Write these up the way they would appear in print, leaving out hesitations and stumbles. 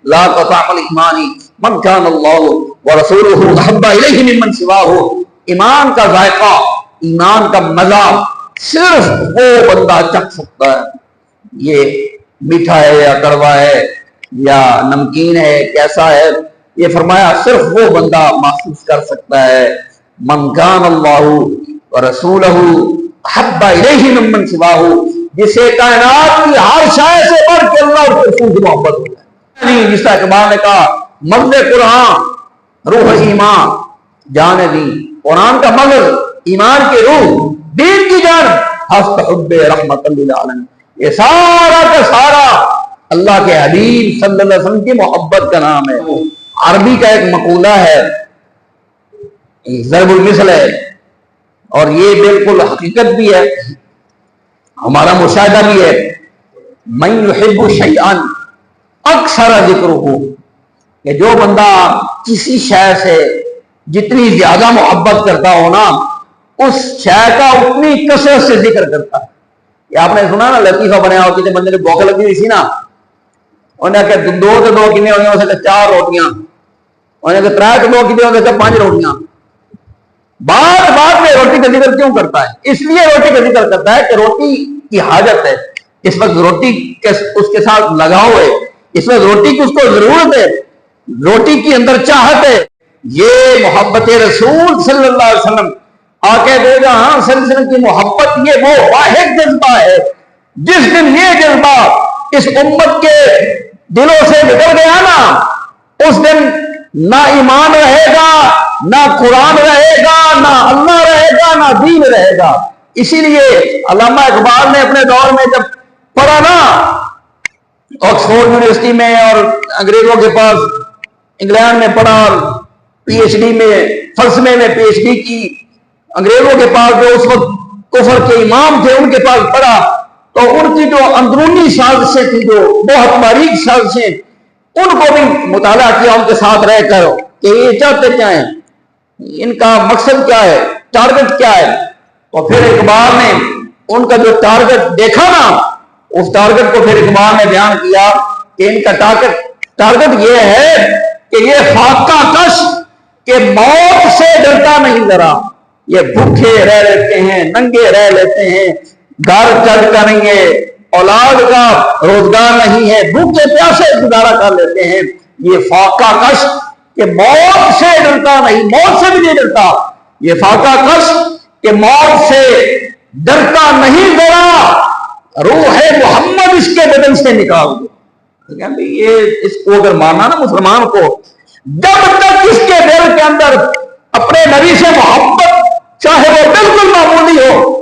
لا قطع الایمان من کان اللہ ورسولہ احب الیہ ممن سواہ. ایمان کا ذائقہ، ایمان کا مزہ صرف وہ بندہ چکھ سکتا ہے. یہ میٹھا ہے یا کڑوا ہے یا نمکین ہے کیسا ہے، یہ فرمایا صرف وہ بندہ محسوس کر سکتا ہے. من کان اللہ ورسولہ احب الیہ ممن سواہ، جسے کائنات کی ہر شے سے بڑھ کے اللہ اور رسول کی محبت ہو جائے. جس طرح اقبال نے کہا مغز قرآن روح ایمان جان دی، قرآن کا مغز ایمان کی روح دین کی جان ہست حب رحمت للعالمین. یہ سارا کا سارا اللہ کے حبیب صلی اللہ علیہ وسلم کی محبت کا نام ہے. عربی کا ایک مقولہ ہے، ضرب المثل ہے، اور یہ بالکل حقیقت بھی ہے، ہمارا مشاہدہ بھی ہے. من یحب شیئا اکثر ذکرہ، کہ جو بندہ کسی شے سے جتنی زیادہ محبت کرتا ہو نا، اس شے کا اتنی کثرت سے ذکر کرتا ہے. یہ آپ نے سنا نا لطیفہ بنایا ہوتی تھے، بندے نے بھوک لگی ہوئی سی نا، انہیں کہ دو تو دو کنے ہوئی ہو سکتے 4 روٹیاں، انہیں کہ 3 تو 2 کنے ہو سکتے 5 روٹیاں. بعد میں روٹی کا ذکر کیوں کرتا ہے؟ اس لیے روٹی کا ذکر کرتا ہے کہ روٹی کی حاجت ہے، اس وقت روٹی اس کے ساتھ لگاؤ ہے، اس وقت روٹی کی اس کو ضرورت ہے، روٹی کی اندر چاہت ہے. یہ محبت رسول صلی اللہ علیہ وسلم آقا دو جہاں صلی اللہ علیہ وسلم کی محبت، یہ وہ واحد جذبہ ہے. جس دن یہ جذبہ اس امت کے دلوں سے نکل گیا نا، اس دن نہ ایمان رہے گا، نہ قرآن رہے گا، نہ اللہ رہے گا، نہ دین رہے گا. اسی لیے علامہ اقبال نے اپنے دور میں جب پڑھا نا آکسفورڈ یونیورسٹی میں اور انگریزوں کے پاس انگلینڈ میں پڑھا اور پی ایچ ڈی میں فلسفے میں پی ایچ ڈی کی، انگریزوں کے پاس جو اس وقت کفر کے امام تھے ان کے پاس پڑھا، تو ان کی جو اندرونی سازشیں تھیں، جو بہت باریک سازشیں، ان کو بھی مطالعہ کیا ان کے ساتھ رہ کر کہ یہ چاہتے کیا ہیں، ان کا مقصد کیا ہے، ٹارگٹ کیا ہے. اور پھر اقبال نے ان کا جو ٹارگٹ دیکھا نا، اس ٹارگٹ کو پھر اقبال نے بیان کیا کہ ان کا ٹارگٹ یہ ہے کہ یہ فاقہ کش کہ موت سے ڈرتا نہیں ذرا. یہ بھوکے رہ لیتے ہیں، ننگے رہ لیتے ہیں، گھر چل کر نہیں ہے، اولاد کا روزگار نہیں ہے، بھوکے پیاسے گزارا کر لیتے ہیں. یہ فاقہ کش کہ موت سے ڈرتا نہیں، موت سے بھی نہیں ڈرتا. یہ فاقہ کش کہ موت سے ڈرتا نہیں ذرا، روح محمد اس کے بدن سے نکال دو. یہ اس کو اگر ماننا نا مسلمان کو، جب تک اس کے دل کے اندر اپنے نبی سے محبت، چاہے وہ بالکل معمولی ہو،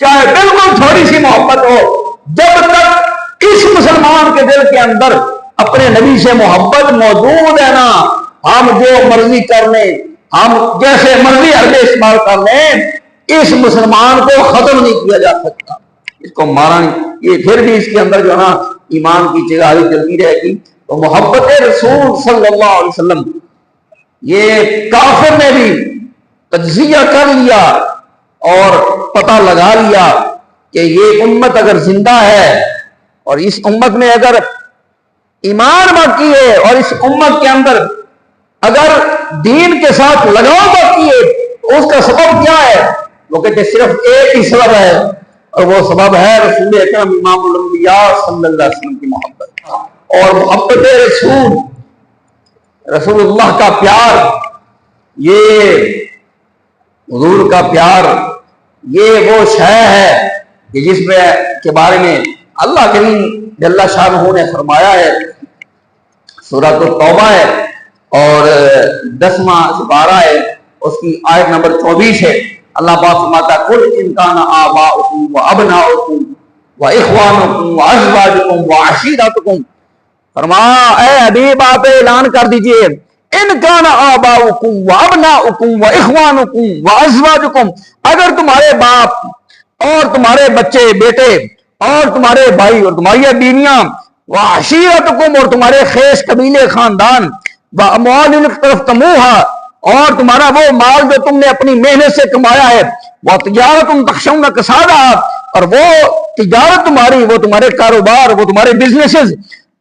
چاہے بالکل تھوڑی سی محبت ہو، جب تک اس مسلمان کے دل کے اندر اپنے نبی سے محبت موجود ہے نا، ہم جو مرضی کر لیں، ہم جیسے مرضی حربے استعمال کر لیں، اس مسلمان کو ختم نہیں کیا جا سکتا، اس کو مارا نہیں. یہ پھر بھی اس کے اندر جو ہے نا ایمان کی چنگاری چلتی رہے گی. تو محبت رسول صلی اللہ علیہ وسلم یہ کافر نے بھی تجزیہ کر لیا اور پتہ لگا لیا کہ یہ امت اگر زندہ ہے اور اس امت میں اگر ایمان باقی ہے اور اس امت کے اندر اگر دین کے ساتھ لگاؤ باقی ہے، تو اس کا سبب کیا ہے؟ وہ کہتے صرف ایک ہی سبب ہے، اور وہ سبب ہے رسول اکرم امام الانبیاء صلی اللہ علیہ وسلم کی محبت. اور محبت رسول اللہ کا پیار، یہ حضور کا پیار، یہ وہ شے ہے کہ جس میں کے بارے میں اللہ کریم جل شانہ نے فرمایا ہے. سورۃ التوبہ ہے اور 10واں سپارہ ہے، اس کی آیت نمبر 24 ہے. اللہ پاک فرماتا ہے قل ان کان آباؤکم وابناؤکم واخوانکم وازواجکم وعشیرتکم. فرمایا اے حبیب آپ اعلان کر دیجئے ان کان آباؤکم وابناؤکم واخوانکم وازواجکم، اگر تمہارے باپ اور تمہارے بچے بیٹے اور تمہارے بھائی اور تمہاری بیویاں، وعشیرتکم اور تمہارے خیش قبیلے خاندان، واموال اقترفتموہا اور تمہارا وہ مال جو تم نے اپنی محنت سے کمایا ہے، وتجارت تخشون کسادہا اور وہ تجارت تمہاری، وہ تمہارے کاروبار، وہ تمہارے بزنسز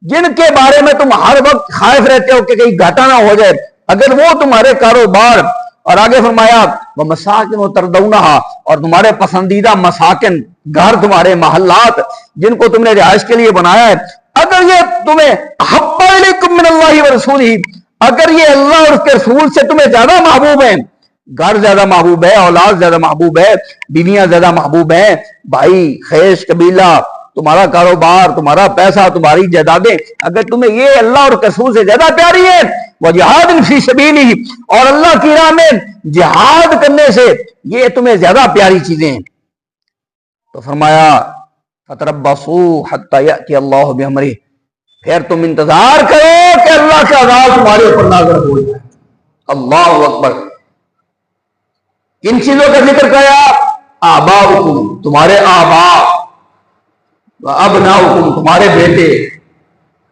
جن کے بارے میں تم ہر وقت خائف رہتے ہو کہ کہیں گھاٹا نہ ہو جائے، اگر وہ تمہارے کاروبار، اور آگے فرمایا وہ مساکن تردونہا، اور تمہارے پسندیدہ مساکن، گھر، تمہارے محلات جن کو تم نے رہائش کے لیے بنایا ہے، اگر یہ تمہیں احب الیکم من اللہ ورسولہ، اگر یہ اللہ اور اس کے رسول سے تمہیں زیادہ محبوب ہیں، گھر زیادہ محبوب ہے، اولاد زیادہ محبوب ہے، بیویاں زیادہ محبوب ہیں، بھائی، خیش، قبیلہ، تمہارا کاروبار، تمہارا پیسہ، تمہاری جائیدادیں، اگر تمہیں یہ اللہ اور رسول سے زیادہ پیاری ہے، وجہاد فی سبیلہ، اور اللہ کی راہ میں جہاد کرنے سے یہ تمہیں زیادہ پیاری چیزیں ہیں، تو فرمایا فتربصوا حتی یأتی اللہ بامرہ، پھر تم انتظار کرو کہ اللہ کا عذاب تمہارے اوپر نازل ہو جائے۔ اللہ اکبر۔ کن چیزوں کا ذکر کیا؟ آباؤکم، تمہارے آباء، وابناؤکم، تمہارے بیٹے،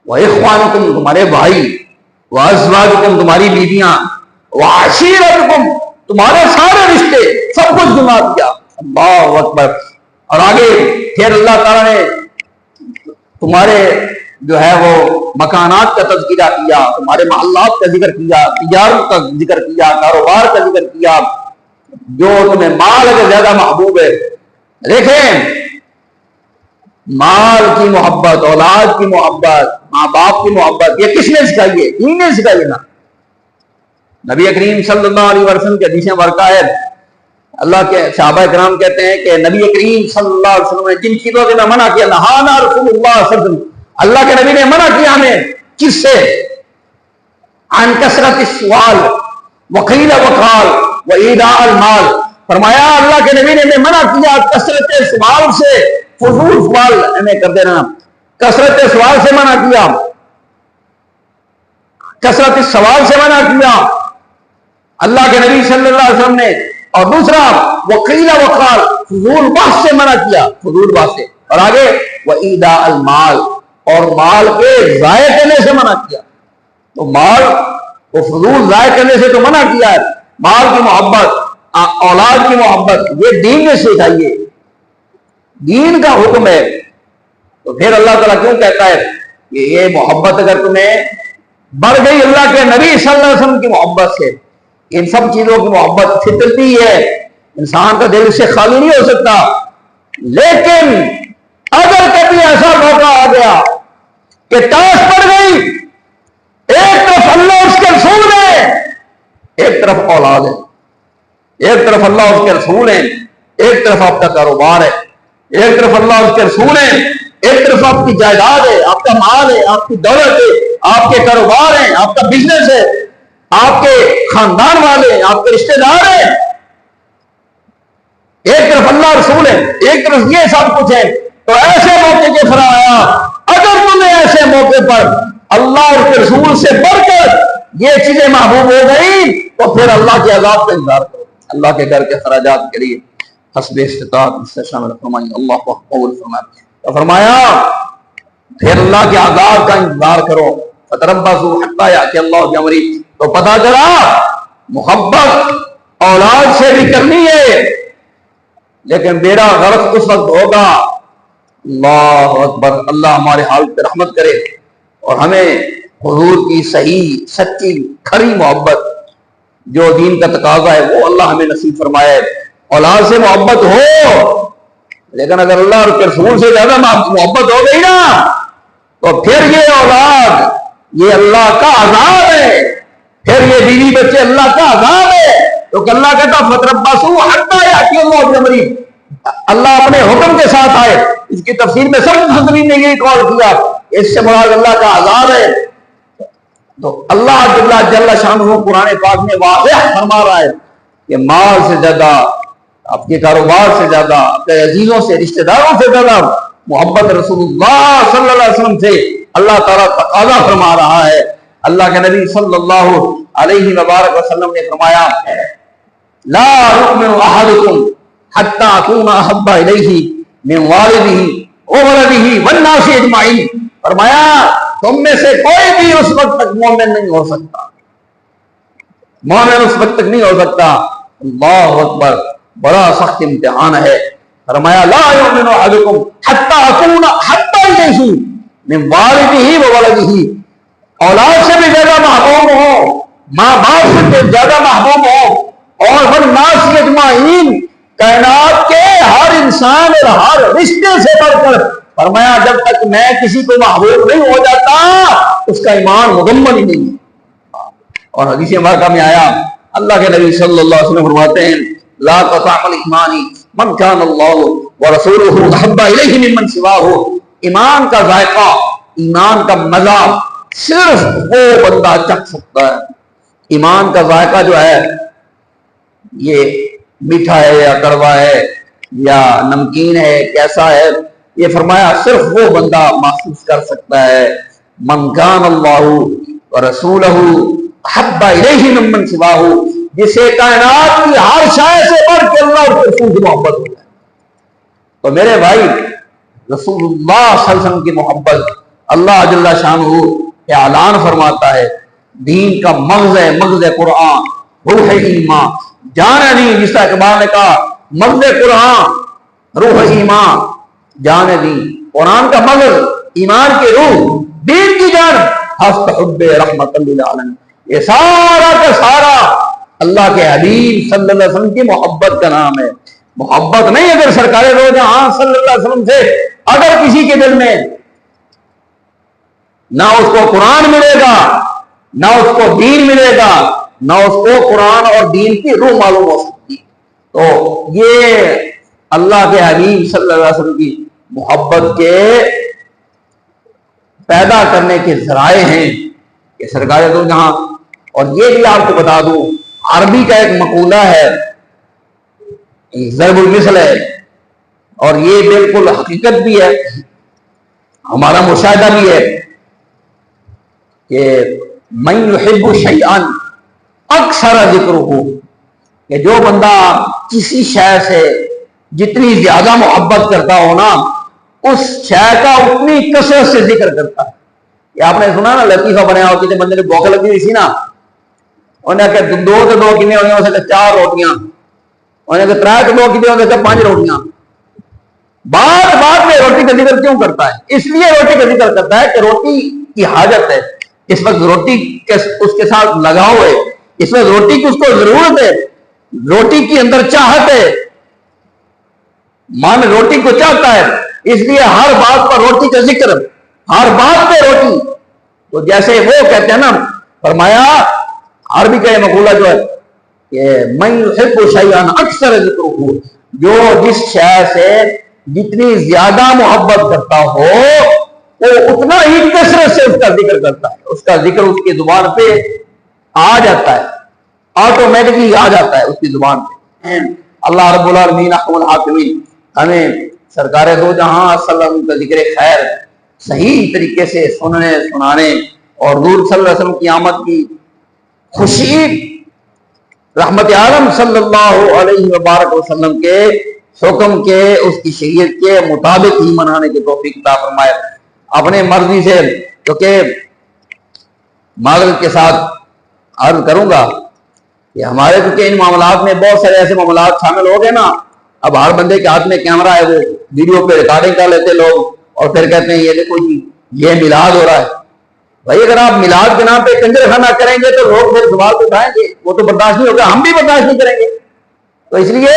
واخوانکم، تمہارے بھائی، وازواجکم، تمہاری بیویاں، وعشیرتکم، تمہارے سارے رشتے، سب کچھ گنا دیا۔ اللہ اکبر۔ اور آگے پھر اللہ تعالیٰ نے تمہارے جو ہے وہ مکانات کا تذکرہ کیا، تمہارے محلات کا ذکر کیا، تجارت کا ذکر کیا، کاروبار کا ذکر کیا، جو تمہیں مال اگر زیادہ محبوب ہے۔ دیکھیں، مال کی محبت، اولاد کی محبت، ماں باپ کی محبت، یہ کس نے سکھائی ہے؟ دین نے سکھائی ہے نا۔ نبی کریم صلی اللہ علیہ وسلم کی حدیث مبارکہ ہے، اللہ کے صحابہ کرام کہتے ہیں کہ نبی کریم صلی اللہ علیہ وسلم نے جن چیزوں سے منع کیا، نہانا رسول اللہ صلی اللہ علیہ وسلم، اللہ کے نبی نے منع کیا ہمیں، کس سے؟ عن کثرت السؤال وقیل وقال وایداء المال، فرمایا اللہ کے نبی نے ہمیں منع کیا کثرت سوال سے، فضول سوال ہمیں کر دینا، کثرت سوال سے منع کیا، کثرت سوال سے منع کیا اللہ کے نبی صلی اللہ علیہ وسلم نے، اور دوسرا وقیل وقال، فضول بحث سے منع کیا، فضول بحث سے، اور آگے وایداء المال، اور مال کے ضائع کرنے سے منع کیا۔ تو مال کو فضول ضائع کرنے سے تو منع کیا ہے، مال کی محبت، اولاد کی محبت، یہ دین نے سکھائی ہے، دین کا حکم ہے۔ تو پھر اللہ تعالیٰ کیوں کہتا ہے کہ یہ محبت اگر تمہیں بڑھ گئی اللہ کے نبی صلی اللہ علیہ وسلم کی محبت سے، ان سب چیزوں کی محبت فطرتی ہے، انسان کا دل سے خالی نہیں ہو سکتا، لیکن اگر کبھی ایسا موقع آ گیا کہ ٹاس پڑ گئی، ایک طرف اللہ اس کے رسول ہے، ایک طرف اولاد ہے، ایک طرف اللہ اس کے رسول ہیں، ایک طرف آپ کا کاروبار ہے، ایک طرف اللہ اس کے رسول ہیں، ایک طرف آپ کی جائیداد ہے، آپ کا مال ہے، آپ کی دولت ہے، آپ کے کاروبار ہیں، آپ کا بزنس ہے، آپ کے خاندان والے ہیں، آپ کے رشتہ دار ہیں، ایک طرف اللہ رسول ہے، ایک طرف یہ سب کچھ ہے، تو ایسے موقع کے فرمایا اگر تمہیں ایسے موقع پر اللہ اور کے رسول سے بڑھ کر یہ چیزیں محبوب ہو گئی تو پھر اللہ کے عذاب کا انتظار کرو، اللہ کے گھر کے خراجات کے لیے حسب استطاعت مستشامل فرمائی، اللہ کو قبول فرمائے۔ تو فرمایا پھر اللہ کے عذاب کا انتظار کرو، فتربصوا حتی یأتی اللہ بامرہ، تو پتہ چلا محبت اولاد سے بھی کرنی ہے، لیکن بیڑا غرق اس وقت ہوگا، اللہ اکبر، اللہ ہمارے حال پہ رحمت کرے اور ہمیں حضور کی صحیح سچی کھری محبت جو دین کا تقاضا ہے وہ اللہ ہمیں نصیب فرمائے۔ اولاد سے محبت ہو، لیکن اگر اللہ اور رسول سے زیادہ محبت ہو گئی نا تو پھر یہ اولاد یہ اللہ کا عذاب ہے، پھر یہ بیوی بچے اللہ کا عذاب ہے۔ تو اللہ کہتا فتربصوا حتی یأتی اللہ بامرہ، اللہ اپنے حکم کے ساتھ آئے۔ اس کی تفسیر میں سب مفسرین نے یہی قول کیا، اس سے مراد اللہ کا عذاب ہے۔ تو اللہ جل شانہ قرآن پاک میں واضح فرما رہا ہے کہ مال سے زیادہ، آپ کے کاروبار سے زیادہ، آپ کے عزیزوں سے، رشتہ داروں سے زیادہ محبت رسول اللہ صلی اللہ علیہ وسلم سے اللہ تعالیٰ تقاضا فرما رہا ہے۔ اللہ کے نبی صلی اللہ علیہ وبارک وسلم نے فرمایا لا یؤمن احدکم حتی اکون احب الیہ من والدہ وولدہ والناس اجمعین، فرمایا تم میں سے کوئی بھی اس وقت تک مومن نہیں ہو سکتا، مومن اس وقت تک نہیں ہو سکتا۔ اللہ اکبر، بڑا سخت امتحان ہے۔ فرمایا لا یؤمن احدکم حتی اکون حتی الیہ من والدہ و ولدہ، اولاد سے بھی زیادہ محبوب ہو، ماں باپ سے بھی زیادہ محبوب ہو، اور والناس اجمعین، کائنات کے ہر انسان اور ہر رشتے سے بڑھ کر، فرمایا جب تک میں کسی کو محبوب نہیں ہو جاتا اس کا ایمان مکمل ہی نہیں ہے۔ اور حدیث مبارکہ میں آیا، اللہ کے نبی صلی اللہ علیہ وسلم فرماتے ہیں لا تطعم الایمان من کان اللہ ورسولہ احب الیہ ممن سواہ، ایمان کا ذائقہ، ایمان کا مزہ صرف وہ بندہ چکھ سکتا ہے۔ ایمان کا ذائقہ جو ہے یہ میٹھا ہے یا کڑوا ہے یا نمکین ہے، کیسا ہے، یہ فرمایا صرف وہ بندہ محسوس کر سکتا ہے۔ من کان اللہ ورسولہ احب الیہ ممن سواہ، جسے کائنات کی ہر شے سے بڑھ کے اللہ اور رسول کی محبت ہو جائے۔ تو میرے بھائی، رسول اللہ صلی اللہ علیہ وسلم کی محبت اللہ جل شانہ اعلان فرماتا ہے، دین کا مغز ہے، مغز قرآن، روح ایمان، جان دین، جس طرح اقبال نے کہا مغز قرآن روح ایمان جان دین، قرآن کا مغز، ایمان کی روح، دین کی جان، ہست حب رحمت للعالمین، یہ سارا کا سارا اللہ کے حبیب صلی اللہ علیہ وسلم کی محبت کا نام ہے۔ محبت نہیں اگر سرکار دو جہاں صلی اللہ علیہ وسلم سے اگر کسی کے دل میں نہ اس کو قرآن ملے گا، نہ اس کو دین ملے گا، نہ اس کو قرآن اور دین کی روح معلوم ہو سکتی، تو یہ اللہ کے حبیب صلی اللہ علیہ وسلم کی محبت کے پیدا کرنے کے ذرائع ہیں کہ سرکار دو جہاں۔ اور یہ بھی آپ کو بتا دوں، عربی کا ایک مقولہ ہے، ضرب المثل ہے، اور یہ بالکل حقیقت بھی ہے، ہمارا مشاہدہ بھی ہے کہ من یحب شیئا اکثر ذکرہ، کہ جو بندہ کسی شے سے جتنی زیادہ محبت کرتا ہو نا، اس شے کا اتنی کثرت سے ذکر کرتا ہے۔ یہ آپ نے سنا نا لطیفہ بنایا ہوتی تھی، بندے نے بھوک لگی ہوئی سی نا، انہیں کہ دو تو دو کنے ہوئی ہو سکے 4 روٹیاں، انہیں کہ 3 تو 2 کنے ہو سکے 5 روٹیاں۔ بات میں روٹی کا ذکر کیوں کرتا ہے؟ اس لیے روٹی کا ذکر کرتا ہے کہ روٹی کی حاجت ہے، اس وقت روٹی اس کے ساتھ لگاؤ ہے، اس وقت روٹی کی اس کو ضرورت ہے، روٹی کی اندر چاہت ہے، من روٹی کو چاہتا ہے، اس لیے ہر بات پر روٹی کا ذکر، ہر بات پہ روٹی۔ تو جیسے وہ کہتے ہیں نا، فرمایا عربی کا یہ مقولہ جو ہے کہ من یحب شیئا اکثر ذکرہ، جو جس شے سے جتنی زیادہ محبت کرتا ہو وہ اتنا ہی کثرت سے اس کا ذکر کرتا ہے، اس کا ذکر اس کی زبان پہ آ جاتا ہے، آٹومیٹکلی آ جاتا ہے اس کی زبان پہ۔ اللہ رب العالمین احکم الحاکمین ہمیں سرکار دو جہاں صلی اللہ علیہ وسلم کا ذکر خیر صحیح طریقے سے سننے سنانے، اور حضور صلی اللہ علیہ وسلم کی آمد کی خوشی رحمت عالم صلی اللہ علیہ وبارک وسلم کے حکم کے، اس کی شریعت کے مطابق ہی منانے کی توفیق عطا فرمائے۔ اپنے مرضی سے، کیونکہ معذرت کے ساتھ عرض کروں گا کہ ہمارے کیونکہ ان معاملات میں بہت سارے ایسے معاملات شامل ہو گئے نا، اب ہر بندے کے ہاتھ میں کیمرہ ہے، وہ ویڈیو پہ ریکارڈنگ کر لیتے لوگ، اور پھر کہتے ہیں یہ دیکھو جی یہ میلاد ہو رہا ہے۔ بھائی اگر آپ میلاد کے نام پہ کنجر خانہ کریں گے تو لوگ پھر سوال اٹھائیں گے، وہ تو برداشت نہیں ہوگا، ہم بھی برداشت نہیں کریں گے۔ تو اس لیے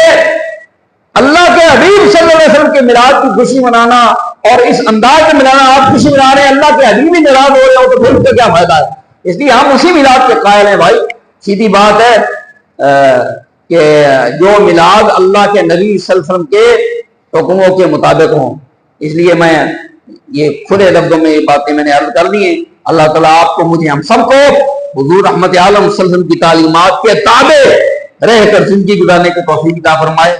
اللہ کے حبیب صلی اللہ علیہ وسلم کے میلاد کی خوشی منانا اور اس انداز میں منانا، آپ خوشی منا رہے ہیں، اللہ کے حبیب ہی میلاد ہو رہے ہو تو پھر اس کا کیا فائدہ ہے؟ اس لیے ہم اسی میلاد کے قائل ہیں بھائی، سیدھی بات ہے کہ جو میلاد اللہ کے نبی صلی اللہ علیہ وسلم کے حکموں کے مطابق ہوں۔ اس لیے میں یہ کھلے لفظوں میں یہ باتیں میں نے عرض کر دی ہیں۔ اللہ تعالیٰ آپ کو، مجھے، ہم سب کو حضور رحمت عالم صلی اللہ علیہ وسلم کی تعلیمات کے تابع رہ کر زندگی گزارنے کی توفیق عطا فرمائے۔